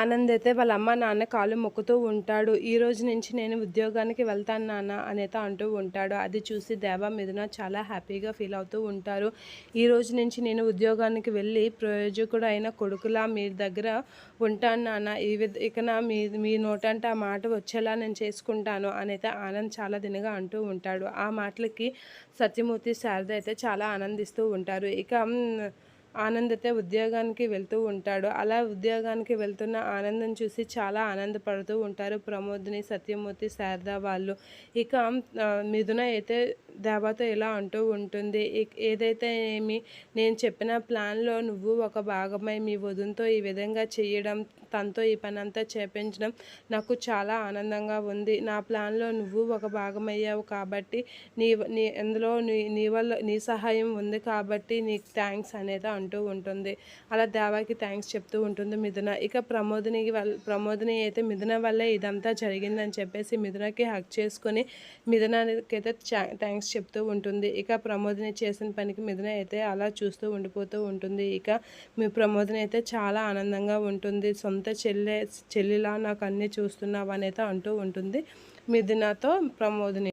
ఆనంద్ అయితే వాళ్ళ అమ్మ నాన్న కాళ్ళు మొక్కుతూ ఉంటాడు. ఈ రోజు నుంచి నేను ఉద్యోగానికి వెళ్తాను నాన్న అనేత అంటూ ఉంటాడు. అది చూసి దేవ మిథున చాలా హ్యాపీగా ఫీల్ అవుతూ ఉంటారు. ఈ రోజు నుంచి నేను ఉద్యోగానికి వెళ్ళి ప్రయోజకుడు అయిన కొడుకులా మీ దగ్గర ఉంటాను నాన్న. ఇక నా మీ నోటంటే ఆ మాట వచ్చేలా నేను చేసుకుంటాను అనేత ఆనంద్ చాలా దినగా అంటూ ఉంటాడు. ఆ మాటలకి సత్యమూర్తి శారద అయితే చాలా ఆనందిస్తూ ఉంటారు. ఇక ఆనంద్ అయితే ఉద్యోగానికి వెళ్తూ ఉంటాడు. అలా ఉద్యోగానికి వెళ్తున్న ఆనందం చూసి చాలా ఆనందపడుతూ ఉంటారు ప్రమోదిని, సత్యమూర్తి, శారద వాళ్ళు. ఇక మిథున అయితే దేవతో ఇలా అంటూ ఉంటుంది, ఏదైతే ఏమి నేను చెప్పిన ప్లాన్లో నువ్వు ఒక భాగమై మీ వదినతో ఈ విధంగా చేయడం, తనతో ఈ పని అంతా చేపించడం నాకు చాలా ఆనందంగా ఉంది. నా ప్లాన్లో నువ్వు ఒక భాగమయ్యావు కాబట్టి నీ నీ అందులో నీ వల్ల నీ సహాయం ఉంది కాబట్టి నీకు థ్యాంక్స్ అనేది అంటూ ఉంటుంది. అలా దేవాకి థ్యాంక్స్ చెప్తూ ఉంటుంది మిథున. ఇక ప్రమోదిని అయితే మిథున వల్లే ఇదంతా జరిగిందని చెప్పేసి మిథునకి హక్ చేసుకొని మిథునకి అయితే థ్యాంక్స్ చెప్తూ ఉంటుంది. ఇక ప్రమోదిని చేసిన పనికి మిథున అయితే అలా చూస్తూ ఉండిపోతూ ఉంటుంది. ఇక మీ ప్రమోదిని అయితే చాలా ఆనందంగా ఉంటుంది. సొంత చెల్లిలా నాకు అన్నీ చూస్తున్నావు అనేది అంటూ ఉంటుంది మిథునతో ప్రమోదిని.